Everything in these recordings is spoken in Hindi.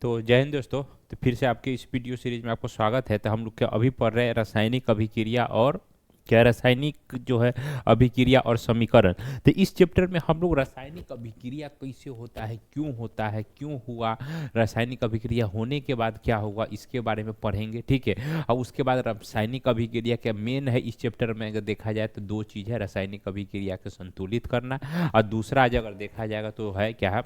तो जय हिंद दोस्तों। तो फिर से आपके इस वीडियो सीरीज में आपको स्वागत है। तो हम लोग क्या अभी पढ़ रहे हैं रासायनिक अभिक्रिया और क्या रासायनिक जो है अभिक्रिया और समीकरण। तो इस चैप्टर में हम लोग रासायनिक अभिक्रिया कैसे होता है क्यों हुआ, रासायनिक अभिक्रिया होने के बाद क्या होगा, इसके बारे में पढ़ेंगे। ठीक है। और उसके बाद रासायनिक अभिक्रिया क्या मेन है इस चैप्टर में, अगर देखा जाए तो दो चीज़ है, रासायनिक अभिक्रिया को संतुलित करना, और दूसरा अगर देखा जाएगा तो है क्या है,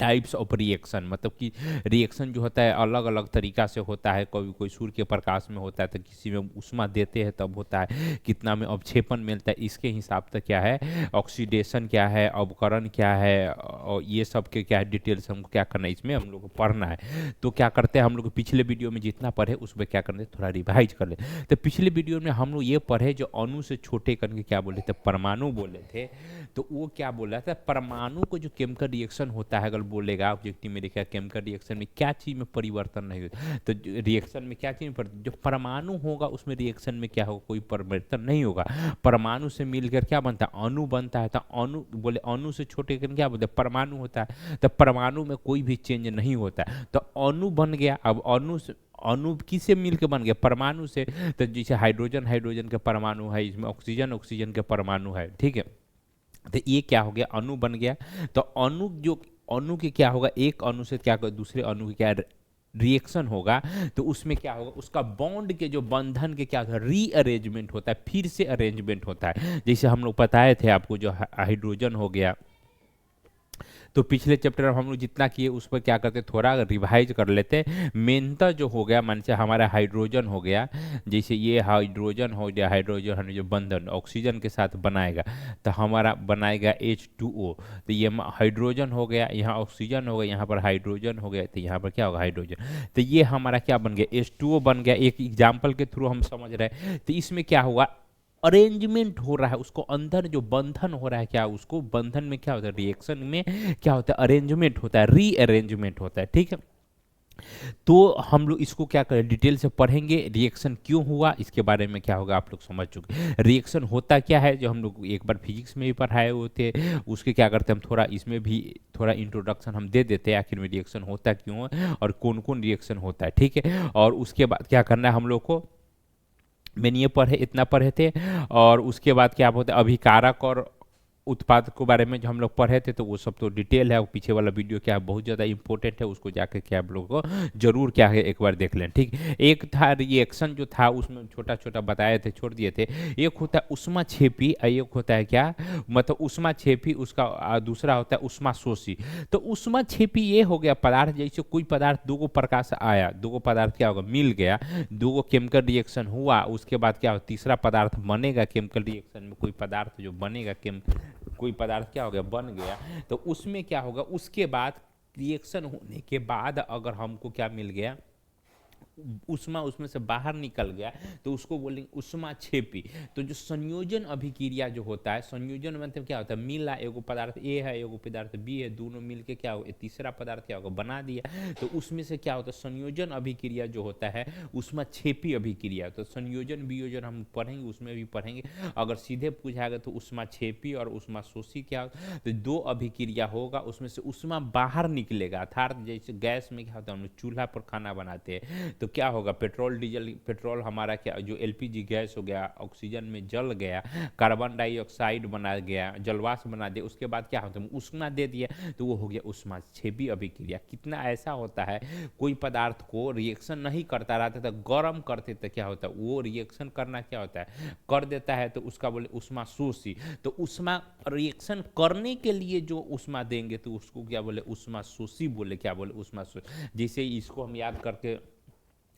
टाइप्स ऑफ रिएक्शन। मतलब कि रिएक्शन जो होता है अलग अलग तरीका से होता है। कभी कोई सूर्य के प्रकाश में होता है तो किसी में उष्मा देते हैं तब होता है, कितना में अवक्षेपण मिलता है, इसके हिसाब से क्या है ऑक्सीडेशन क्या है, अवकरण क्या है, और ये सब के क्या है डिटेल्स हमको क्या करना है, इसमें हम लोग को पढ़ना है। तो क्या करते हैं हम लोग पिछले वीडियो में जितना पढ़े उसमें क्या करते थोड़ा रिवाइज कर ले। तो पिछले वीडियो में हम लोग ये पढ़े जो अणु से छोटे कण के क्या बोले थे, परमाणु बोले थे। तो वो क्या बोल रहा था, परमाणु को जो केमिकल रिएक्शन होता है, अगर बोलेगा ऑब्जेक्टिव में देखा केमिकल रिएक्शन में क्या चीज में परिवर्तन नहीं होता, तो रिएक्शन में क्या चीज जो परमाणु होगा उसमें रिएक्शन में क्या होगा, कोई परिवर्तन नहीं होगा। परमाणु से मिलकर क्या बनता है, अणु बनता है। तो अणु बोले अणु से छोटे कण क्या बोलते हैं, परमाणु होता है। तो परमाणु में कोई भी चेंज नहीं होता है, तो अणु बन गया। अब अणु किससे मिलकर बन गया, परमाणु से। तो जैसे हाइड्रोजन हाइड्रोजन के परमाणु है, इसमें ऑक्सीजन ऑक्सीजन के परमाणु है। ठीक है। तो ये क्या हो गया, अणु बन गया। तो अणु के क्या होगा, एक अणु से क्या दूसरे अणु के क्या रिएक्शन होगा, तो उसमें क्या होगा, उसका बॉन्ड के जो बंधन के क्या होता है, रीअरेंजमेंट होता है, फिर से अरेंजमेंट होता है। जैसे हम लोग बताए थे आपको, जो हाइड्रोजन हो गया, तो पिछले चैप्टर में हम लोग जितना किए उस पर क्या करते, थोड़ा रिवाइज कर लेते। मेनता जो हो गया, मान से हमारा हाइड्रोजन हो गया, जैसे ये हाइड्रोजन हो गया, हाइड्रोजन हम जो बंधन ऑक्सीजन के साथ बनाएगा तो हमारा बनाएगा H2O। तो ये हाइड्रोजन हो गया, यहाँ ऑक्सीजन हो गया, यहाँ पर हाइड्रोजन हो गया, तो यहाँ पर क्या होगा हाइड्रोजन। तो ये हमारा क्या बन गया, H2O बन गया। एक एग्जाम्पल के थ्रू हम समझ रहे हैं। तो इसमें क्या हुआ, अरेंजमेंट हो रहा है, उसको अंदर जो बंधन हो रहा है, क्या उसको बंधन में क्या होता है, रिएक्शन में क्या होता है, अरेंजमेंट होता है, रीअरेंजमेंट होता है। ठीक है। तो हम लोग इसको क्या करें, डिटेल से पढ़ेंगे, रिएक्शन क्यों हुआ इसके बारे में क्या होगा, आप लोग समझ चुके। रिएक्शन होता क्या है, जो हम लोग एक बार फिजिक्स में भी पढ़ाए हुए थे, उसके क्या करते हैं हम थोड़ा इसमें भी थोड़ा इंट्रोडक्शन हम दे देते हैं, आखिर में रिएक्शन होता क्यों है और कौन कौन रिएक्शन होता है। ठीक है। और उसके बाद क्या करना है हम लोग को, मैंने ये पढ़े इतना पढ़े थे। और उसके बाद क्या बोलते हैं, अभिकारक और उत्पाद के बारे में जो हम लोग पढ़े थे, तो वो सब तो डिटेल है। वो पीछे वाला वीडियो क्या है बहुत ज़्यादा इंपॉर्टेंट है, उसको जाकर क्या आप लोगों को जरूर क्या है एक बार देख लें। ठीक। एक था रिएक्शन जो था, उसमें छोटा छोटा बताए थे, छोड़ दिए थे। एक होता है उष्मा छेपी और एक होता है क्या, मतलब उष्मा छेपी उसका दूसरा होता है उष्मा शोषी। तो उष्मा छेपी ये हो गया पदार्थ, जैसे कोई पदार्थ दो प्रकाश आया, दो पदार्थ क्या होगा मिल गया, दो केमिकल रिएक्शन हुआ, उसके बाद क्या हो तीसरा पदार्थ बनेगा केमिकल रिएक्शन में, कोई पदार्थ जो बनेगा कोई पदार्थ क्या हो गया बन गया। तो उसमें क्या होगा, उसके बाद रिएक्शन होने के बाद अगर हमको क्या मिल गया, उष्मा उसमें से बाहर निकल गया, तो उसको बोलेंगे उष्मा छेपी। तो जो संयोजन अभिक्रिया जो होता है, संयोजन मतलब क्या होता है, मिला एगो पदार्थ ए है एगो पदार्थ बी है, दोनों मिलके क्या होगा तीसरा पदार्थ क्या होगा बना दिया। तो उसमें से क्या होता है संयोजन अभिक्रिया जो होता है, उष्मा छेपी अभिक्रिया। तो संयोजन वियोजन हम पढ़ेंगे, उसमें भी पढ़ेंगे। अगर सीधे पूछाएगा तो उष्मा छेपी और उष्मा शोषी क्या होता, तो दो अभिक्रिया होगा, उसमें से उष्मा बाहर निकलेगा। अर्थात जैसे गैस में क्या होता है, हम लोग चूल्हा पर खाना बनाते हैं, तो क्या होगा पेट्रोल डीजल, पेट्रोल हमारा क्या जो एलपीजी गैस हो गया, ऑक्सीजन में जल गया, कार्बन डाइऑक्साइड बना गया, जलवाष्प बना दिया, उसके बाद क्या होता है उष्मा दे दिया, तो वो हो गया उष्मा छेपी अभिक्रिया। कितना ऐसा होता है, कोई पदार्थ को रिएक्शन नहीं करता रहता तो गर्म करते तो क्या होता है वो रिएक्शन करना क्या होता है कर देता है, तो उसका बोले उष्मा शोषी। तो उष्मा रिएक्शन करने के लिए जो उष्मा देंगे तो उसको क्या बोले उष्मा शोषी बोले, क्या बोले उष्मा शोषी। जैसे इसको हम याद करके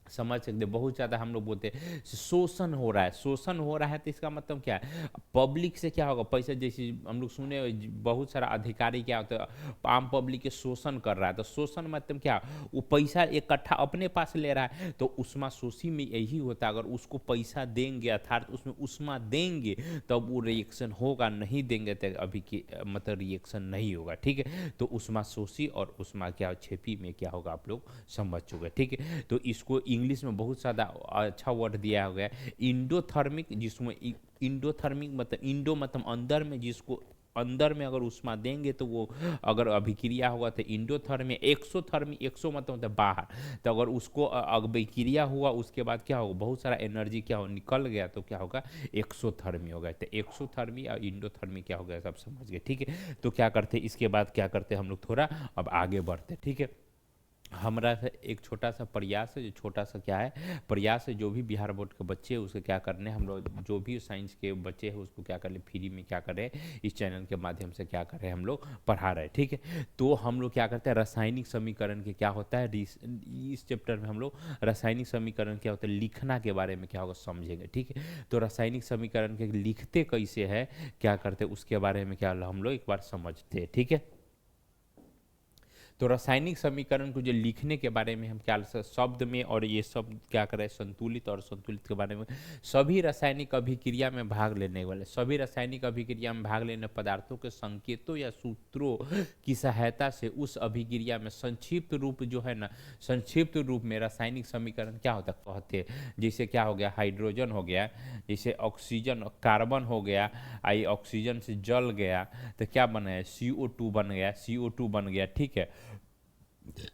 समझ सकते, बहुत ज़्यादा हम लोग बोलते हैं शोषण हो रहा है, शोषण हो रहा है, तो इसका मतलब क्या है, पब्लिक से क्या होगा पैसा, जैसे हम लोग सुने बहुत सारा अधिकारी क्या होता है आम पब्लिक के शोषण कर रहा है। तो शोषण मतलब क्या, वो पैसा इकट्ठा अपने पास ले रहा है, तो उष्मा शोषी में यही होता है, अगर उसको पैसा देंगे अर्थात उसमें उष्मा देंगे तब वो रिएक्शन होगा, नहीं देंगे तो अभी की मतलब रिएक्शन नहीं होगा। ठीक है। तो उष्मा शोषी और उष्मा क्या छेपी में क्या होगा आप लोग समझ चुके। ठीक है। तो इसको इंग्लिश में बहुत ज़्यादा अच्छा वर्ड दिया गया है इंडोथर्मिक, जिसमें इंडोथर्मिक मतलब इंडो मतलब अंदर में, जिसको अंदर में अगर उष्मा देंगे तो वो अगर अभिक्रिया होगा तो इंडोथर्मी, एक्सोथर्मी, एक्सो मतलब होता है बाहर, तो अगर उसको अभिक्रिया हुआ उसके बाद क्या होगा, बहुत सारा एनर्जी क्या हो निकल गया तो क्या होगा, एक्सोथर्मी होगा। तो एक्सोथर्मी और इंडोथर्मी क्या हो गया, सब समझ गए, ठीक है। तो क्या करते इसके बाद क्या करते हम लोग थोड़ा अब आगे बढ़ते, ठीक है। हमारा एक छोटा सा प्रयास है, जो छोटा सा क्या है प्रयास है, जो भी बिहार बोर्ड के बच्चे हैं उसके क्या करने हम लोग, जो भी साइंस के बच्चे हैं उसको क्या कर ले, फ्री में क्या करें इस चैनल के माध्यम से क्या करें हम लोग पढ़ा रहे हैं, ठीक है। तो हम लोग क्या करते हैं रासायनिक समीकरण के क्या होता है, इस चैप्टर में हम लोग रासायनिक समीकरण क्या होता है लिखना के बारे में क्या होगा समझेंगे, ठीक है। तो रासायनिक समीकरण के लिखते कैसे है क्या करते उसके बारे में क्या हम लोग एक बार समझते हैं, ठीक है। तो रासायनिक समीकरण को जो लिखने के बारे में हम क्या शब्द में और ये सब क्या करें संतुलित और संतुलित के बारे में, सभी रासायनिक अभिक्रिया में भाग लेने वाले, सभी रासायनिक अभिक्रिया में भाग लेने पदार्थों के संकेतों या सूत्रों की सहायता से उस अभिक्रिया में संक्षिप्त रूप जो है ना, संक्षिप्त रूप में रासायनिक समीकरण क्या होता कहते हैं। जैसे क्या हो गया, हाइड्रोजन हो गया, जैसे ऑक्सीजन कार्बन हो गया, आई ऑक्सीजन से जल गया तो क्या बना है, CO2 बन गया, CO2 बन गया, ठीक है।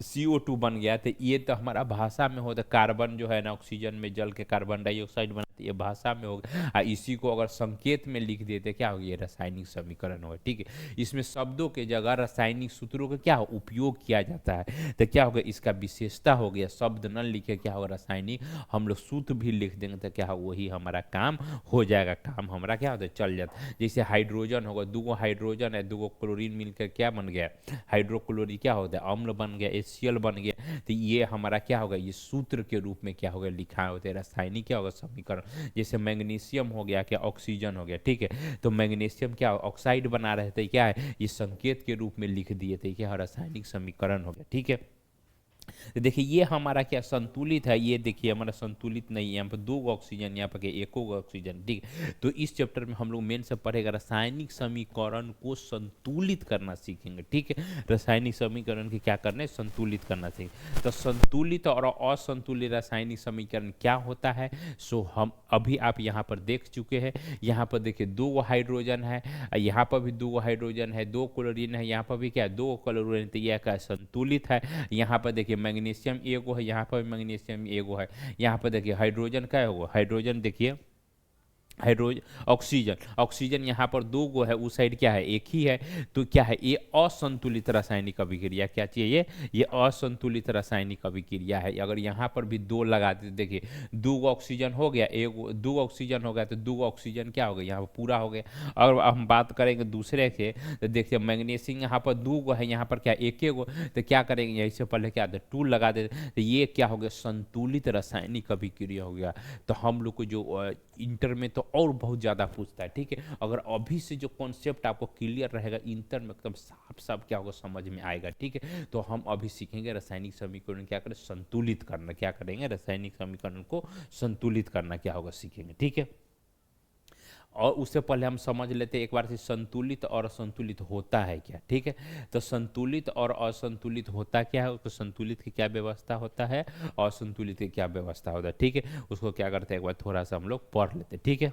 CO2 बन गया तो ये तो हमारा भाषा में होता, कार्बन जो है ना ऑक्सीजन में जल के कार्बन डाइऑक्साइड बनाती है, ये भाषा में होगा। इसी को अगर संकेत में लिख देते क्या होगा, ये रासायनिक समीकरण होगा, ठीक है। इसमें शब्दों के जगह रासायनिक सूत्रों का क्या उपयोग किया जाता है, तो क्या होगा इसका विशेषता हो गया, शब्द न लिखे क्या होगा रासायनिक, हम लोग सूत्र भी लिख देंगे तो क्या होगा वही हमारा काम हो जाएगा, काम हमारा क्या होता है चल जाता है। जैसे हाइड्रोजन होगा, दो हाइड्रोजन है, दो क्लोरीन मिलकर क्या बन गया, हाइड्रोक्लोरिक क्या होता है अम्ल बन गया, HCl बन गया। तो ये हमारा क्या होगा, ये सूत्र के रूप में क्या होगा लिखा होता है रासायनिक क्या होगा समीकरण। जैसे मैग्नीशियम हो गया क्या ऑक्सीजन हो गया, ठीक है। तो मैग्नीशियम क्या ऑक्साइड बना रहे थे क्या है, ये संकेत के रूप में लिख दिए थे क्या रासायनिक समीकरण हो गया, ठीक है। तो देखिए ये हमारा क्या संतुलित है, ये देखिए हमारा संतुलित नहीं है, यहाँ पर दो ऑक्सीजन, यहाँ पर एक ऑक्सीजन, ठीक है। तो इस चैप्टर में हम लोग मेन से पढ़ेगा रासायनिक समीकरण को संतुलित करना सीखेंगे, ठीक है। रासायनिक समीकरण के क्या करना है, संतुलित करना सीखेंगे। तो संतुलित और असंतुलित रासायनिक समीकरण क्या होता है, सो हम अभी आप यहाँ पर देख चुके हैं। यहाँ पर देखिए दो हाइड्रोजन है, यहाँ पर भी दो हाइड्रोजन है, दो क्लोरीन है, यहाँ पर भी क्या है दो क्लोरीन, तो यह क्या संतुलित है। यहाँ पर देखिए मैग्नीशियम एगो है, यहाँ पर मैग्नीशियम एगो है, यहाँ पर देखिए हाइड्रोजन क्या होगा, हाइड्रोजन देखिए हाइड्रोजन ऑक्सीजन, ऑक्सीजन यहाँ पर दो गो है, उस साइड क्या है एक ही है। तो क्या है ये असंतुलित रासायनिक अभिक्रिया, क्या चाहिए ये असंतुलित रासायनिक अभिक्रिया है। अगर यहाँ पर भी दो लगा देते, देखिए दो ऑक्सीजन हो गया, एक दो ऑक्सीजन हो गया तो दो ऑक्सीजन क्या हो गया यहाँ पर पूरा हो गया। और हम बात करेंगे दूसरे से तो देखिए मैग्नीशियम यहाँ पर दो गो है, यहाँ पर क्या एक गो, तो क्या करेंगे यहीं से पहले क्या टू लगा देते, तो ये क्या हो गया संतुलित रासायनिक अभिक्रिया हो गया। तो हम लोग को जो इंटर में तो और बहुत ज़्यादा पूछता है, ठीक है। अगर अभी से जो कॉन्सेप्ट आपको क्लियर रहेगा इंटर में एकदम साफ साफ क्या होगा समझ में आएगा, ठीक है। तो हम अभी सीखेंगे रासायनिक समीकरण क्या करें संतुलित करना, क्या करेंगे रासायनिक समीकरण को संतुलित करना क्या होगा सीखेंगे, ठीक है। और उससे पहले हम समझ लेते हैं एक बार से संतुलित और असंतुलित होता है क्या, ठीक है। तो संतुलित और असंतुलित होता क्या है, उसको संतुलित की क्या व्यवस्था होता है, असंतुलित की क्या व्यवस्था होता है, ठीक है। उसको क्या करते हैं एक बार थोड़ा सा हम लोग पढ़ लेते हैं, ठीक है।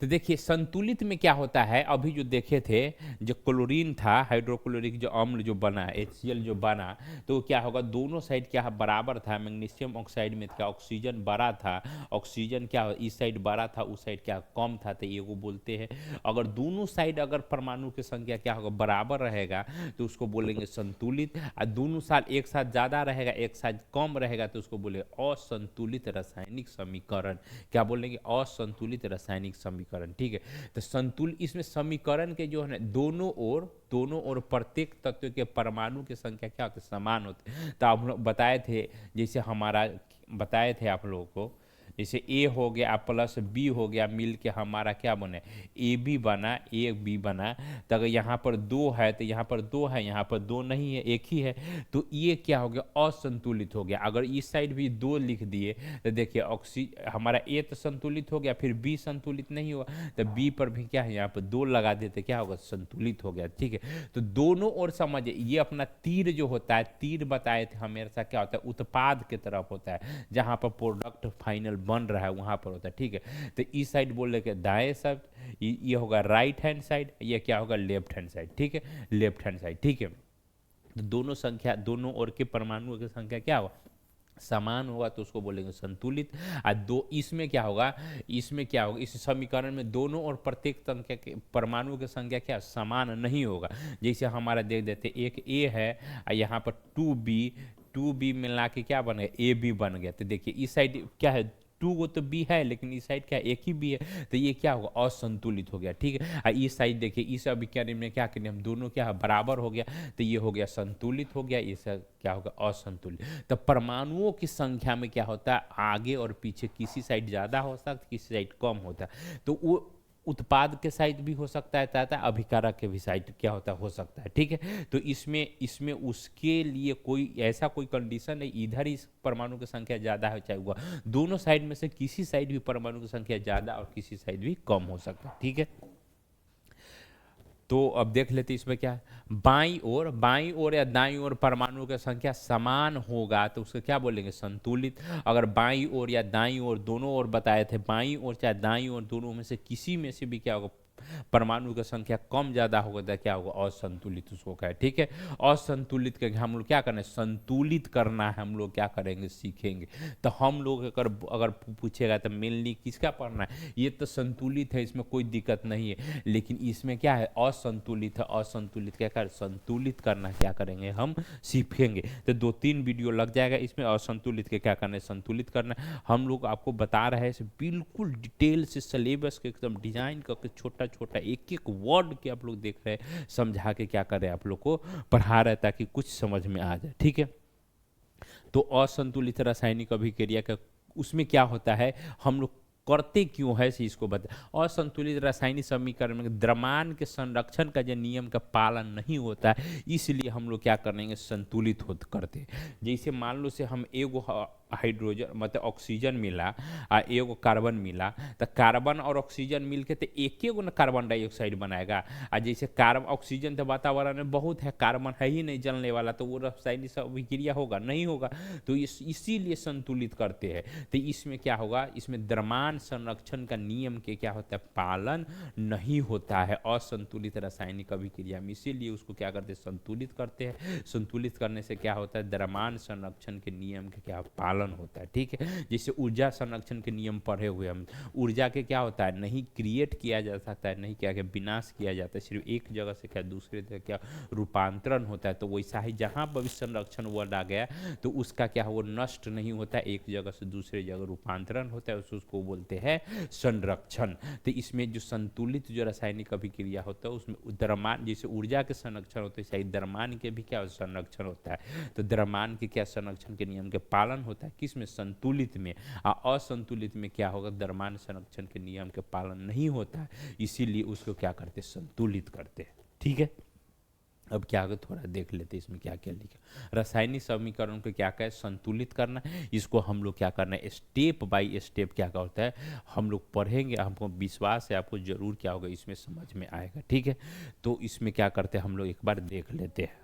तो देखिए संतुलित में क्या होता है, अभी जो देखे थे जो क्लोरीन था हाइड्रोक्लोरिक जो अम्ल जो बना HCl जो बना, तो क्या होगा दोनों साइड क्या बराबर था, मैग्नीशियम ऑक्साइड में क्या ऑक्सीजन बड़ा था, ऑक्सीजन क्या इस साइड बड़ा था उस साइड क्या कम था, तो ये वो बोलते हैं। अगर दोनों साइड अगर परमाणु की संख्या क्या होगा बराबर रहेगा तो उसको बोलेंगे संतुलित, और दोनों साल एक साथ ज़्यादा रहेगा एक साथ कम रहेगा तो उसको बोलेंगे असंतुलित रासायनिक समीकरण, क्या बोलेंगे असंतुलित रासायनिक समीकरण, ठीक है। तो संतुल इसमें समीकरण के जो है ना दोनों ओर प्रत्येक तत्व के परमाणु की संख्या क्या होती है समान होती है। तो आप लोग बताए थे, जैसे हमारा बताए थे आप लोगों को, जैसे A हो गया प्लस B हो गया मिल के हमारा क्या बने AB बना, AB बना। तो अगर यहाँ पर दो है तो यहाँ पर दो है, यहाँ पर दो नहीं है एक ही है, तो ये क्या हो गया असंतुलित हो गया। अगर इस साइड भी दो लिख दिए तो देखिए हमारा A तो संतुलित हो गया, फिर B संतुलित नहीं हुआ तो B पर भी क्या है यहाँ पर दो लगा देते क्या होगा संतुलित हो गया, ठीक है। तो दोनों ओर समझिए ये अपना तीर जो होता है, तीर बताए थे हमेशा क्या होता है उत्पाद की तरफ होता है, जहाँ पर प्रोडक्ट फाइनल बन रहा है वहाँ पर होता है, ठीक है। तो इस साइड बोल रहे दाएं साइड, ये होगा राइट हैंड साइड, ये क्या होगा लेफ्ट हैंड साइड, ठीक है, लेफ्ट हैंड साइड, ठीक है। तो दोनों संख्या, दोनों ओर के परमाणुओं की संख्या क्या होगा, समान होगा, तो उसको बोलेंगे संतुलित। और दो इसमें क्या होगा, इसमें क्या होगा, इस समीकरण में दोनों और प्रत्येक संख्या के परमाणुओं की संख्या क्या समान नहीं होगा। जैसे हमारा देख देते, एक ए है और यहाँ पर 2b मिला के क्या बन गया, ए बी बन गया। तो देखिए इस साइड क्या है, 2 वो तो बी है, लेकिन इस साइड क्या एक ही बी है, तो ये क्या होगा, असंतुलित हो गया, ठीक है। और इस साइड देखिए, इस अभिक्रिया में क्या करें हम, दोनों क्या है बराबर हो गया, तो ये हो गया संतुलित हो गया, ये क्या होगा असंतुलित। तो परमाणुओं की संख्या में क्या होता है, आगे और पीछे किसी साइड ज़्यादा हो सकता है, किसी साइड कम होता है। तो वो उत्पाद के साइड भी हो सकता है तथा अभिकारक के भी साइड क्या होता है, हो सकता है, ठीक है। तो इसमें इसमें उसके लिए कोई ऐसा कोई कंडीशन नहीं, इधर इस परमाणु की संख्या ज़्यादा है चाहे हुआ, दोनों साइड में से किसी साइड भी परमाणु की संख्या ज़्यादा और किसी साइड भी कम हो सकता है, ठीक है। तो अब देख लेते इसमें क्या है, बाईं ओर या दाईं ओर परमाणु की संख्या समान होगा तो उसको क्या बोलेंगे, संतुलित। अगर बाईं ओर या दाईं ओर दोनों ओर बताए थे, बाईं ओर चाहे दाईं ओर दोनों में से किसी में से भी क्या होगा, परमाणु की संख्या कम ज़्यादा होगा तो क्या होगा, असंतुलित उसको कहे, ठीक है। असंतुलित के हम लोग क्या करना है, संतुलित करना है, हम लोग क्या करेंगे, सीखेंगे। तो हम लोग अगर पूछेगा तो मेनली किसका पढ़ना है, ये तो संतुलित है, इसमें कोई दिक्कत नहीं है, लेकिन इसमें क्या है, असंतुलित है, असंतुलित क्या कर, संतुलित करना क्या करेंगे, हम सीखेंगे। तो 2-3 वीडियो लग जाएगा इसमें, असंतुलित के क्या करना है, संतुलित करना। हम लोग आपको बता रहे हैं बिल्कुल डिटेल से, सिलेबस के एकदम डिजाइन करके छोटा छोटा एक एक वर्ड के आप लोग देख रहे हैं, समझा के क्या करें आप लोग को पढ़ा रहे ताकि कुछ समझ में आ जाए, ठीक है। तो असंतुलित रासायनिक अभिक्रिया का उसमें क्या होता है, हम लोग करते क्यों है इसको बता। असंतुलित रासायनिक समीकरण में द्रव्यमान के संरक्षण का जो नियम का पालन नहीं होता है, इसलिए हम लोग क्या करेंगे, संतुलित करते। जैसे मान लो से हम एगो हाइड्रोजन मतलब ऑक्सीजन मिला आ एगो कार्बन मिला, तो कार्बन और ऑक्सीजन मिलके तो एक एगो ना कार्बन डाइऑक्साइड बनाएगा। आ जैसे कार्बन ऑक्सीजन तो वातावरण में बहुत है, कार्बन है ही नहीं जलने वाला, तो वो रासायनिक अभिक्रिया होगा नहीं होगा। तो इसीलिए संतुलित करते हैं। तो इसमें क्या होगा, इसमें द्रव्यमान संरक्षण का नियम के क्या होता है, पालन नहीं होता है असंतुलित रासायनिक अभिक्रिया में, इसीलिए उसको क्या करते हैं, संतुलित करते हैं। संतुलित करने से क्या होता है, द्रव्यमान संरक्षण के नियम के क्या पालन होता है, ठीक है। जैसे ऊर्जा संरक्षण के नियम पढ़े हुए हम, ऊर्जा के क्या होता है, नहीं क्रिएट किया जा सकता है, नहीं क्या विनाश किया जाता है, सिर्फ एक जगह से क्या दूसरे जगह क्या रूपांतरण होता है। तो वैसा ही जहाँ पर भी संरक्षण वर्ड आ गया तो उसका क्या वो नष्ट नहीं होता है, एक जगह से दूसरे जगह रूपांतरण होता है, उसको बोलते हैं संरक्षण। तो इसमें जो संतुलित जो रासायनिक अभिक्रिया होता है उसमें द्रव्यमान, जैसे ऊर्जा के संरक्षण होते हैं द्रव्यमान के भी क्या संरक्षण होता है। तो द्रव्यमान के क्या संरक्षण के नियम के पालन होता है किसमें, संतुलित में। असंतुलित में क्या होगा, द्रव्यमान संरक्षण के नियम के पालन नहीं होता है, इसीलिए उसको क्या करते, संतुलित करते हैं, ठीक है। अब क्या होगा थोड़ा देख लेते हैं इसमें क्या क्या लिखा। रासायनिक समीकरण को क्या कहे, संतुलित करना, इसको हम लोग क्या करना है, स्टेप बाय स्टेप क्या होता है हम लोग पढ़ेंगे। हमको विश्वास है आपको जरूर क्या होगा इसमें समझ में आएगा, ठीक है। तो इसमें क्या करते हैं हम लोग एक बार देख लेते हैं।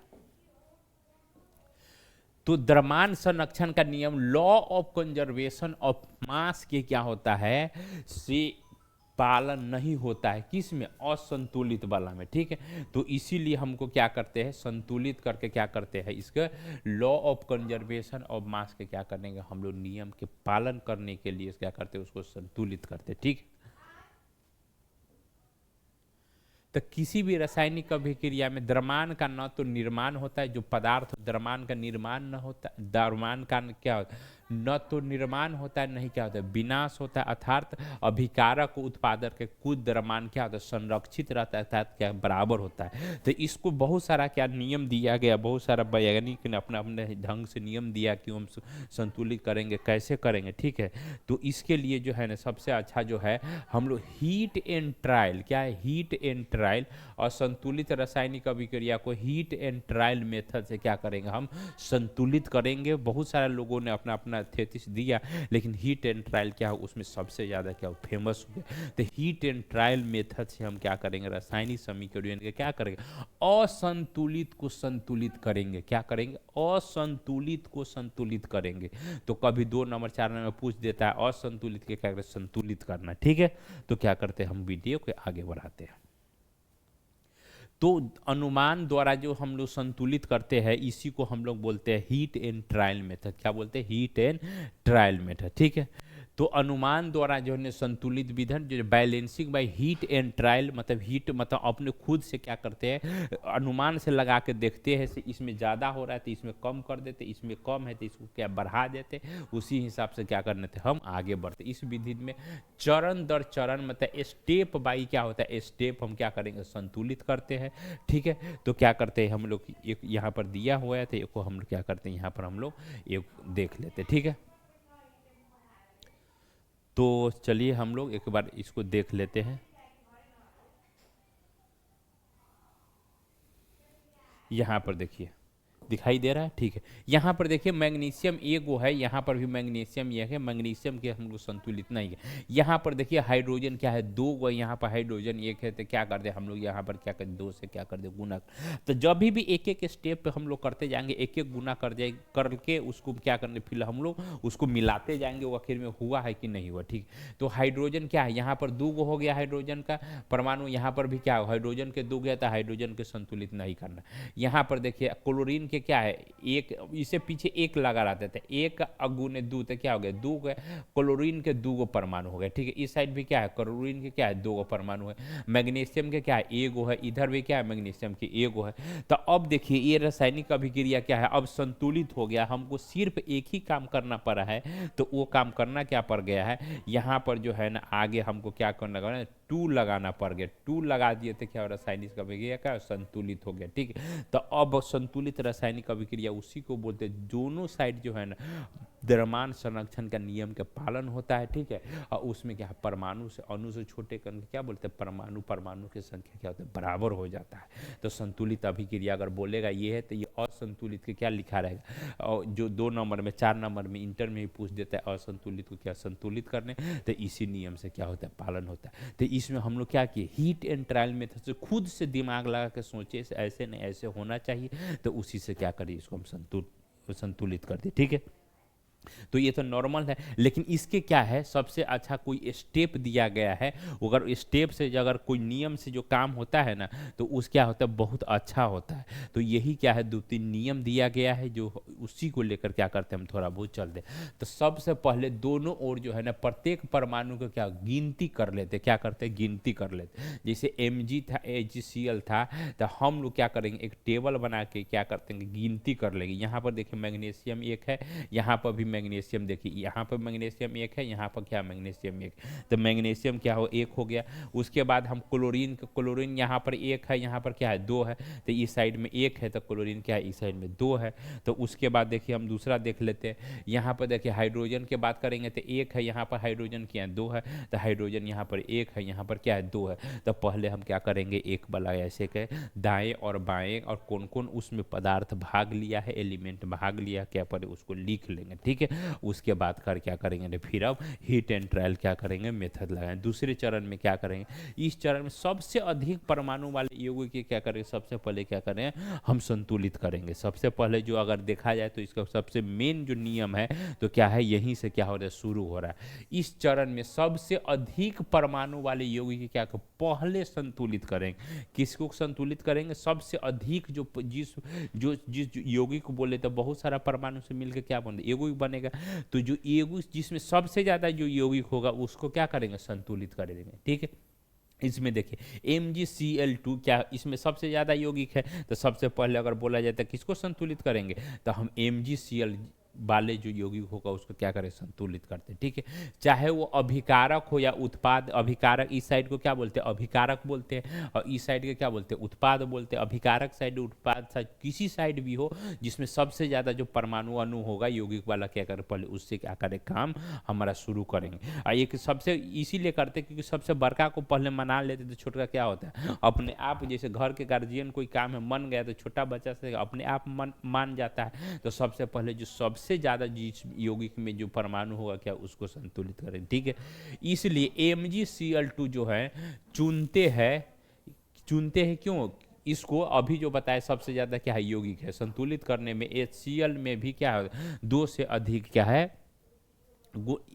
तो द्रव्यमान संरक्षण का नियम, law of conservation of mass के क्या होता है, से पालन नहीं होता है किसमें, असंतुलित वाला में, ठीक है। तो इसीलिए हमको क्या करते हैं, संतुलित करके क्या करते हैं, इसके law of conservation of mass के क्या करेंगे हम लोग, नियम के पालन करने के लिए क्या करते हैं, उसको संतुलित करते हैं, ठीक है। तो किसी भी रासायनिक अभिक्रिया में द्रव्यमान का न तो निर्माण होता है, जो पदार्थ द्रव्यमान का निर्माण न होता, द्रव्यमान का क्या होता है, न तो निर्माण होता है नहीं क्या होता है, विनाश होता है। अर्थात अभिकारक उत्पादक के कुछ द्रव्यमान क्या होता है, संरक्षित रहता है, अर्थात क्या बराबर होता है। तो इसको बहुत सारा क्या नियम दिया गया, बहुत सारा वैज्ञानिक ने अपना अपने ढंग से नियम दिया कि हम संतुलित करेंगे, कैसे करेंगे, ठीक है। तो इसके लिए जो है ना सबसे अच्छा जो है हम लोग हीट एंड ट्रायल, क्या है हीट एंड ट्रायल, असंतुलित रासायनिक अभिक्रिया को हीट एंड ट्रायल मेथड से क्या करेंगे, हम संतुलित करेंगे। बहुत सारे लोगों ने अपना अपना थेसिस दिया, लेकिन हीट एंड ट्रायल क्या हो, उसमें सबसे ज़्यादा क्या फेमस हो गया। तो हीट एंड ट्रायल मेथड से हम क्या करेंगे, रासायनिक समीकरण के क्या करेंगे, असंतुलित को संतुलित करेंगे। क्या करेंगे, असंतुलित को संतुलित करेंगे। तो कभी 2 नंबर 4 नंबर पूछ देता है असंतुलित के क्या करें, संतुलित करना। ठीक है, तो क्या करते हैं, हम वीडियो को आगे बढ़ाते हैं। तो अनुमान द्वारा जो हम लोग संतुलित करते हैं, इसी को हम लोग बोलते हैं हीट एंड ट्रायल मेथड। क्या बोलते हैं, हीट एंड ट्रायल मेथड। ठीक है, तो अनुमान द्वारा जो है संतुलित विधन, जो balancing by heat and trial, मतलब हीट मतलब अपने खुद से क्या करते हैं, अनुमान से लगा के देखते हैं, इसमें ज़्यादा हो रहा है तो इसमें कम कर देते, इसमें कम है तो इसको क्या बढ़ा देते, उसी हिसाब से क्या करने थे, हम आगे बढ़ते। इस विधि में चरण दर चरण मतलब स्टेप बाई क्या होता है, स्टेप हम क्या करेंगे, संतुलित करते हैं। ठीक है, तो क्या करते हैं हम लोग, एक यहाँ पर दिया हुआ है तो एक को हम लोग क्या करते हैं, यहाँ पर हम लोग एक देख लेते हैं। ठीक है, तो चलिए हम लोग एक बार इसको देख लेते हैं। यहाँ पर देखिए दिखाई दे रहा है। ठीक है, यहाँ पर देखिए मैग्नीशियम एक वो है, यहाँ पर भी मैग्नीशियम ये है, मैग्नीशियम के हम लोग संतुलित नहीं है। यहाँ पर देखिए हाइड्रोजन क्या है, 2 गो, यहाँ पर हाइड्रोजन 1 है, तो क्या कर दे हम लोग, यहाँ पर क्या कर 2 से क्या कर दे गुना। तो जब भी एक एक स्टेप पे हम लोग करते जाएंगे, एक एक गुना कर जाए करके उसको क्या करने, फिर हम लोग उसको मिलाते जाएंगे, वो आखिर में हुआ है कि नहीं हुआ। ठीक, तो हाइड्रोजन क्या है, यहाँ पर 2 गो हो गया हाइड्रोजन का परमाणु, यहाँ पर भी क्या हाइड्रोजन के 2 गया था, हाइड्रोजन के संतुलित नहीं करना। यहाँ पर देखिए क्लोरीन के क्या है, एक, इसे पीछे एक लगा रहते थे, एक अगुने 2 तो क्या हो गया, 2 क्लोरीन के 2 गो परमाणु हो गए। ठीक है, इस साइड भी क्या है, क्लोरीन के क्या है, 2 गो परमाणु है। मैग्नीशियम के क्या है, 1 गो है, इधर भी क्या है, मैग्नीशियम के 1 गो है। तो अब देखिए ये रासायनिक अभिक्रिया क्या है, अब संतुलित हो गया, हमको सिर्फ एक ही काम करना पड़ा है। तो वो काम करना क्या पड़ गया है, यहाँ पर जो है ना आगे हमको क्या करना है, 2 लगाना पड़ गया। 2 लगा दिए थे, क्या रासायनिक अभिक्रिया क्या संतुलित हो गया। ठीक है, तो अब संतुलित रासायनिक अभिक्रिया उसी को बोलते हैं, दोनों साइड जो है ना द्रव्यमान संरक्षण का नियम का पालन होता है। ठीक है, और उसमें क्या परमाणु से अणु से छोटे करके क्या बोलते हैं, परमाणु, परमाणु की संख्या क्या होता है, बराबर हो जाता है। तो संतुलित अभिक्रिया अगर बोलेगा ये है, तो ये असंतुलित के क्या लिखा रहेगा, और जो 2 नंबर में 4 नंबर में इंटर में ही पूछ देता है असंतुलित को क्या संतुलित करने, तो इसी नियम से क्या होता है, पालन होता है। तो इसमें हम लोग क्या किए, हीट एंड ट्रायल मेथड से खुद से दिमाग लगा के सोचे ऐसे नहीं ऐसे होना चाहिए, तो उसी से क्या करिए, इसको हम संतुलित कर दिए। ठीक है, तो ये तो नॉर्मल है, लेकिन इसके क्या है, सबसे अच्छा कोई स्टेप दिया गया है। अगर स्टेप से अगर कोई नियम से जो काम होता है ना, तो उस क्या होता है, बहुत अच्छा होता है। तो यही क्या है, 2-3 नियम दिया गया है, जो उसी को लेकर क्या करते हैं, हम थोड़ा बहुत चल दे। तो सबसे पहले दोनों ओर जो है ना प्रत्येक परमाणु को क्या गिनती कर लेते, क्या करते हैं, गिनती कर लेते। जैसे Mg था, AgCl था, तो हम लोग क्या करेंगे, एक टेबल बना के क्या करते हैं, गिनती कर लेंगे। यहाँ पर देखिए मैग्नीशियम 1 है, यहाँ पर भी मैग्नीशियम, देखिए यहाँ पर मैग्नीशियम 1 है, यहाँ पर क्या मैग्नीशियम 1, तो मैग्नीशियम क्या हो 1 हो गया। उसके बाद हम क्लोरीन यहाँ पर 1 है, यहाँ पर क्या है 2 है, तो इस साइड में 1 है, तो क्लोरीन क्या है, इस साइड में 2 है। तो उसके बाद देखिए हम दूसरा देख लेते हैं, यहाँ पर देखिए हाइड्रोजन की बात करेंगे तो 1 है, यहाँ पर हाइड्रोजन क्या 2 है, तो हाइड्रोजन यहाँ पर 1 है, यहाँ पर क्या है 2 है। तो पहले हम क्या करेंगे, एक वाला ऐसे के दाएं और बाएं और कौन कौन उसमें पदार्थ भाग लिया है, एलिमेंट भाग लिया क्या पर उसको लिख लेंगे। ठीक है, उसके बाद कर क्या करेंगे, फिर अब हीट एंड ट्रायल क्या करेंगे, मेथड लगाएं। दूसरे चरण में क्या करेंगे, इस चरण में सबसे अधिक परमाणु वाले यौगिक के क्या करेंगे, सबसे पहले क्या करें, हम संतुलित करेंगे। सबसे पहले जो अगर देखा जाए तो इसका सबसे मेन जो नियम है, तो क्या है, यहीं से क्या हो रहा है, शुरू हो रहा है। इस चरण में सबसे अधिक परमाणु वाले यौगिक क्या पहले संतुलित करेंगे। किसको संतुलित करेंगे, सबसे अधिक जिस यौगिक को बोले तो बहुत सारा परमाणु से मिलकर क्या बनेगा, यौगिक बनेगा। तो जो यौगिक जिसमें सबसे ज्यादा जो यौगिक होगा उसको क्या करेंगे, संतुलित कर देंगे। ठीक है, इसमें देखिए MgCl2 क्या, इसमें सबसे ज़्यादा यौगिक है, तो सबसे पहले अगर बोला जाए तो किसको संतुलित करेंगे, तो हम MgCl वाले जो यौगिक होगा उसको क्या करें, संतुलित करते हैं। ठीक है, चाहे वो अभिकारक हो या उत्पाद। अभिकारक इस साइड को क्या बोलते हैं, अभिकारक बोलते हैं, और इस साइड के क्या बोलते हैं, उत्पाद बोलते हैं। अभिकारक साइड, उत्पाद साइड, किसी साइड भी हो जिसमें सबसे ज़्यादा जो परमाणु अणु होगा यौगिक वाला, क्या करें, पहले उससे क्या करें, काम हमारा शुरू करेंगे। और एक सबसे इसीलिए करते क्योंकि सबसे बड़का को पहले मना लेते तो छोटा क्या होता है, अपने आप, जैसे घर के गार्जियन कोई काम है मन गया तो छोटा बच्चा से अपने आप मान जाता है। तो सबसे पहले जो सबसे ज़्यादा जिस यौगिक में जो परमाणु होगा क्या, उसको संतुलित करें। ठीक है, इसलिए MgCl2 जो है चुनते हैं क्यों, इसको अभी जो बताया सबसे ज़्यादा क्या है, यौगिक है। संतुलित करने में HCl में भी क्या है, 2 से अधिक क्या है,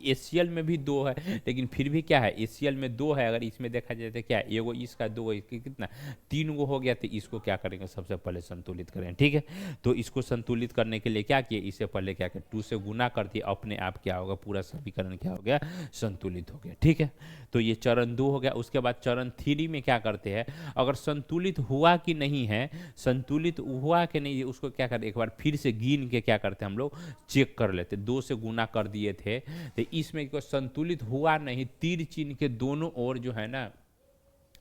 HCl में भी 2 है, लेकिन फिर भी क्या है, HCl में 2 है, अगर इसमें देखा जाए तो क्या है, एगो इसका 2 कितना 3 गो हो गया। तो इसको क्या करेंगे, सबसे पहले संतुलित करें। ठीक है, तो इसको संतुलित करने के लिए क्या किए, इससे पहले क्या किया, 2 से गुना कर दिए, अपने आप क्या होगा, पूरा समीकरण क्या हो गया, संतुलित हो गया। ठीक है, तो ये चरण 2 हो गया। उसके बाद चरण 3 में क्या करते हैं, अगर संतुलित हुआ कि नहीं है, संतुलित हुआ कि नहीं, उसको क्या करते, एक बार फिर से गिन के क्या करते हैं हम लोग, चेक कर लेते। 2 से गुना कर दिए थे तो इसमें कोई संतुलित हुआ नहीं, तीर चिन्ह के दोनों ओर जो है ना,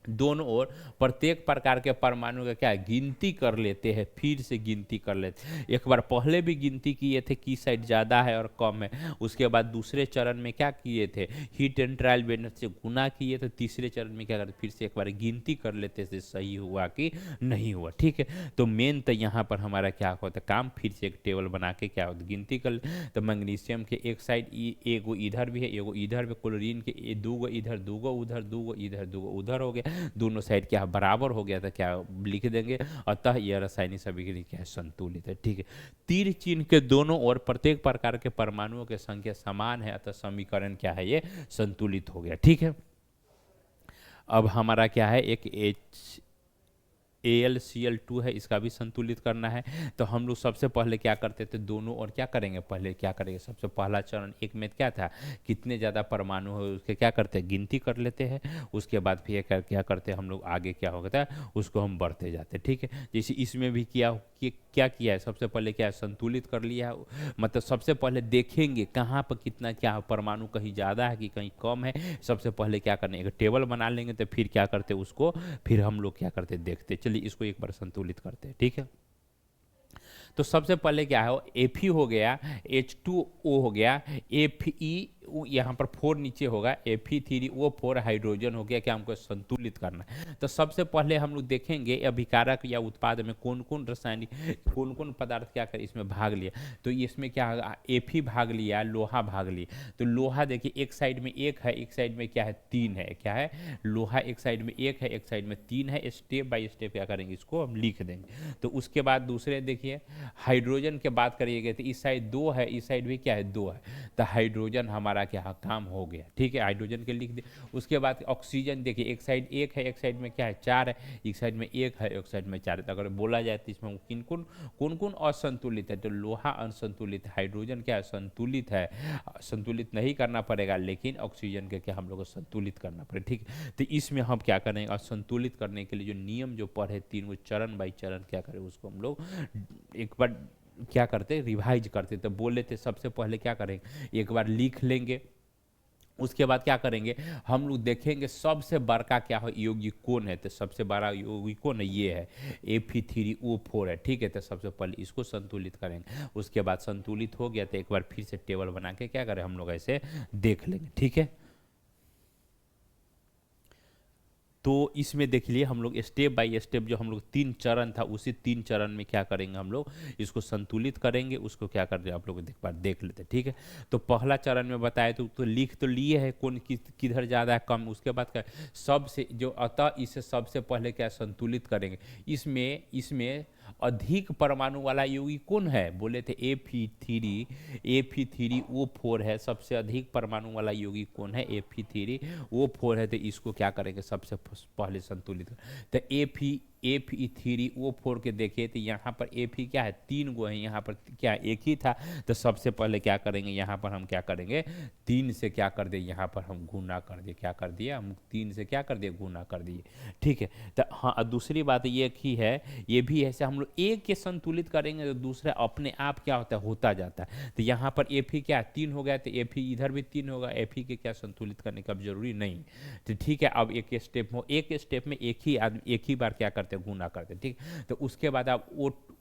दोनों ओर प्रत्येक प्रकार के परमाणु का क्या गिनती कर लेते हैं, फिर से गिनती कर लेते हैं। एक बार पहले भी गिनती किए थे किस साइड ज़्यादा है और कम है। उसके बाद दूसरे चरण में क्या किए थे, हीट एंड ट्रायल मेथड से गुना किए। तो तीसरे चरण में क्या करते, फिर से एक बार गिनती कर लेते थे सही हुआ कि नहीं हुआ। ठीक है, तो मेन तो यहाँ पर हमारा क्या होता है काम, फिर से एक टेबल बना के क्या होता गिनती कर। तो मैग्नीशियम के एक साइड एगो इधर भी है, एगो इधर भी, क्लोरीन के 2 गो इधर, 2 गो उधर, 2 गो इधर, 2 गो उधर हो गया, दोनों साइड क्या बराबर हो गया था, क्या लिख देंगे। अतः यह रासायनिक समीकरण क्या है, संतुलित है। ठीक है, तीर चिन्ह के दोनों ओर प्रत्येक प्रकार के परमाणुओं की संख्या समान है, अतः समीकरण क्या है, ये संतुलित हो गया। ठीक है, अब हमारा क्या है, एक AlCl2 है, इसका भी संतुलित करना है। तो हम लोग सबसे पहले क्या करते थे, दोनों और क्या करेंगे, पहले क्या करेंगे, सबसे पहला चरण एक में क्या था, कितने ज़्यादा परमाणु है उसके क्या करते हैं, गिनती कर लेते हैं। उसके बाद फिर क्या करते हैं हम लोग, आगे क्या होता है उसको हम बढ़ते जाते हैं। ठीक है, जैसे इसमें भी क्या किया है, सबसे पहले क्या है, संतुलित कर लिया है। मतलब सबसे पहले देखेंगे कहाँ पर कितना क्या परमाणु, कहीं ज़्यादा है कि कहीं कम है। सबसे पहले क्या करना है, एक टेबल बना लेंगे। तो फिर क्या करते उसको, फिर हम लोग क्या करते देखते। चलिए इसको एक बार संतुलित करते हैं। ठीक है, तो सबसे पहले क्या है, Fe हो गया, H2O हो गया, Fe यहाँ पर 4 नीचे होगा, Fe3O4 हाइड्रोजन हो गया। क्या हमको संतुलित करना है। तो सबसे पहले हम लोग देखेंगे अभिकारक या उत्पाद में कौन कौन रासायनिक, कौन कौन पदार्थ क्या कर इसमें भाग लिया। तो इसमें क्या होगा, Fe भाग लिया, लोहा भाग लिया। तो लोहा देखिए एक साइड में 1 है, एक साइड में क्या है, 3 है। क्या है, लोहा एक साइड में 1 है, एक साइड में 3 है। स्टेप बाय स्टेप क्या करेंगे, इसको हम लिख देंगे। तो उसके बाद दूसरे देखिए हाइड्रोजन के बात करिएगा तो इस साइड 2 है, इस साइड भी क्या है, 2 है। तो हाइड्रोजन हमारा क्या काम हो गया। ठीक है, हाइड्रोजन के लिख दे। उसके बाद ऑक्सीजन देखिए एक साइड 1 है, एक साइड में क्या है, 4 है, एक साइड में 1 है, एक साइड में 4 है। तो अगर बोला जाए तो इसमें कौन कौन असंतुलित है, तो लोहा असंतुलित है, हाइड्रोजन क्या है, संतुलित है। संतुलित नहीं करना पड़ेगा, लेकिन ऑक्सीजन के क्या हम लोग को संतुलित करना पड़ेगा। ठीक है, तो इसमें हम क्या करेंगे, असंतुलित करने के लिए जो नियम जो पढ़े 3 वो चरण बाई चरण क्या करें, उसको हम लोग एक बार क्या करते, रिवाइज करते। तो बोले थे सबसे पहले क्या करेंगे, एक बार लिख लेंगे। उसके बाद क्या करेंगे, हम लोग देखेंगे सबसे बड़का क्या हो यौगिक कौन है। तो सबसे बड़ा यौगिक कौन है, ये है Fe3O4 है। ठीक है, तो सबसे पहले इसको संतुलित करेंगे। उसके बाद संतुलित हो गया तो एक बार फिर से टेबल बना के क्या करें हम लोग ऐसे देख लेंगे। ठीक है, तो इसमें देख लिए हम लोग स्टेप बाय स्टेप जो हम लोग 3 चरण था, उसी 3 चरण में क्या करेंगे हम लोग, इसको संतुलित करेंगे। उसको क्या कर रहे आप लोग एक बार देख लेते। ठीक है, तो पहला चरण में बताए तो लिख तो लिए है कौन किधर ज़्यादा है कम। उसके बाद क्या सबसे जो, अतः इसे सबसे पहले क्या संतुलित करेंगे। इसमें अधिक परमाणु वाला यौगिक कौन है, बोले थे Fe3O4 है। सबसे अधिक परमाणु वाला यौगिक कौन है, Fe3O4 है। तो इसको क्या करेंगे सबसे पहले संतुलित। तो Fe3O4 के देखें तो यहाँ पर Fe क्या है, 3 गो है, यहाँ पर क्या एक ही था। तो सबसे पहले क्या करेंगे, यहाँ पर हम क्या करेंगे, 3 से क्या कर दिए, यहाँ पर हम गुना कर दिए, क्या कर दिया हम 3 से क्या कर दिए, गुना कर दिए। ठीक है। तो हाँ, दूसरी बात ये की है, ये भी ऐसे हम लोग एक के संतुलित करेंगे तो दूसरा अपने आप क्या होता है, होता जाता है। तो यहाँ पर Fe क्या 3 हो गया, तो Fe इधर भी 3 होगा, Fe के क्या संतुलित करने का जरूरी नहीं। तो ठीक है, अब एक स्टेप में एक ही आदमी एक ही बार क्या करते हैं, गुना करते हैं। ठीक। तो उसके बाद आप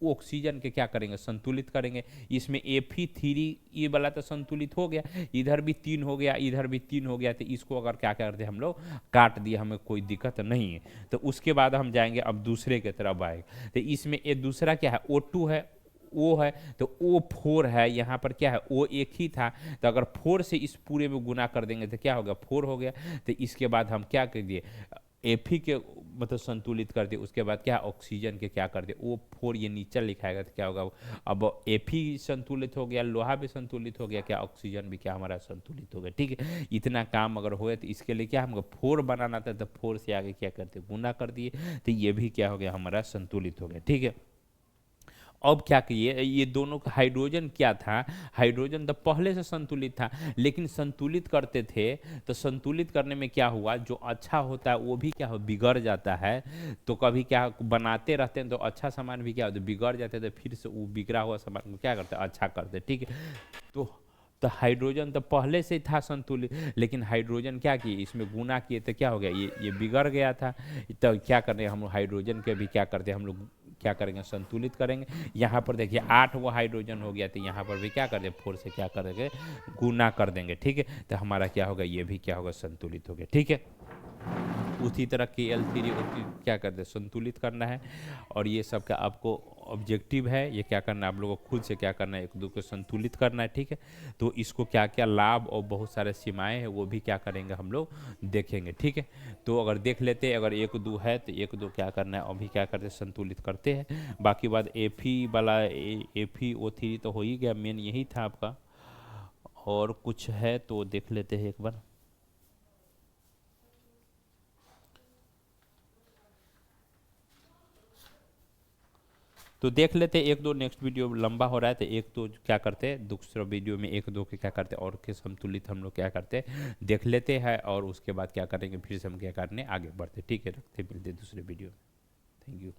ऑक्सीजन के क्या करेंगे, संतुलित करेंगे। इसमें Fe3 ये वाला तो संतुलित हो गया, इधर भी 3 हो गया, इधर भी 3 हो गया। तो इसको अगर क्या करते हम लोग, काट दिए, हमें कोई दिक्कत नहीं है। तो उसके बाद हम जाएंगे अब दूसरे की तरफ आएगा। तो इसमें ये दूसरा क्या है, O2 है, O है, तो O4 है। यहाँ पर क्या है, O एक ही था, तो अगर 4 से इस पूरे में गुना कर देंगे तो क्या होगा, 4 हो गया। तो इसके बाद हम क्या कर दिए, Fe के मतलब संतुलित कर दिए। उसके बाद क्या, ऑक्सीजन के क्या कर दिए, O4 ये नीचे लिखाएगा तो क्या होगा, अब Fe संतुलित हो गया, लोहा भी संतुलित हो गया, क्या ऑक्सीजन भी क्या हमारा संतुलित हो गया। ठीक है, इतना काम अगर हो तो इसके लिए क्या हमको 4 बनाना था, तो 4 से आगे क्या करते, गुना कर दिए। तो ये भी क्या हो गया, हमारा संतुलित हो गया। ठीक है। अब क्या किए, ये दोनों का हाइड्रोजन क्या था, हाइड्रोजन तो पहले से संतुलित था, लेकिन संतुलित करते थे तो संतुलित करने में क्या हुआ, जो अच्छा होता है वो भी क्या हो, बिगड़ जाता है। तो कभी क्या बनाते रहते हैं तो अच्छा सामान भी क्या होता है, बिगड़ जाते हैं। तो फिर से वो बिगड़ा हुआ सामान को क्या करते हैं, अच्छा करते हैं। ठीक है। तो हाइड्रोजन तो पहले से ही था संतुलित, लेकिन हाइड्रोजन क्या किए, इसमें गुना किए तो क्या हो गया, ये बिगड़ गया था। तो क्या करने, हम लोग हाइड्रोजन के भी क्या करते हैं, हम लोग क्या करेंगे, संतुलित करेंगे। यहाँ पर देखिए 8 वो हाइड्रोजन हो गया, तो यहाँ पर भी क्या कर देंगे, 4 से क्या करेंगे, गुना कर देंगे। ठीक है। तो हमारा क्या होगा, ये भी क्या होगा, संतुलित हो गया। ठीक है। उसी तरह Kl3 क्या करते हैं, संतुलित करना है। और ये सब का आपको ऑब्जेक्टिव है, ये क्या करना है, आप लोगों को खुद से क्या करना है, एक दो को संतुलित करना है। ठीक है। तो इसको क्या क्या लाभ और बहुत सारे सीमाएं हैं वो भी क्या करेंगे, हम लोग देखेंगे। ठीक है। तो अगर देख लेते हैं, अगर 1 2 है तो 1 2 क्या करना है, अभी क्या करते हैं, संतुलित करते हैं। बाकी बात Fe वाला FeO3 तो हो ही गया, मेन यही था आपका। और कुछ है तो देख लेते हैं एक बार। तो देख लेते हैं, 1 2 नेक्स्ट वीडियो लंबा हो रहा है, तो 1 2 क्या करते हैं, दूसरा वीडियो में 1 2 के क्या करते हैं, और के संतुलित हम लोग क्या करते हैं, देख लेते हैं। और उसके बाद क्या करेंगे, फिर से हम क्या करने आगे बढ़ते। ठीक है, रखते, मिलते दूसरे वीडियो में। Thank you.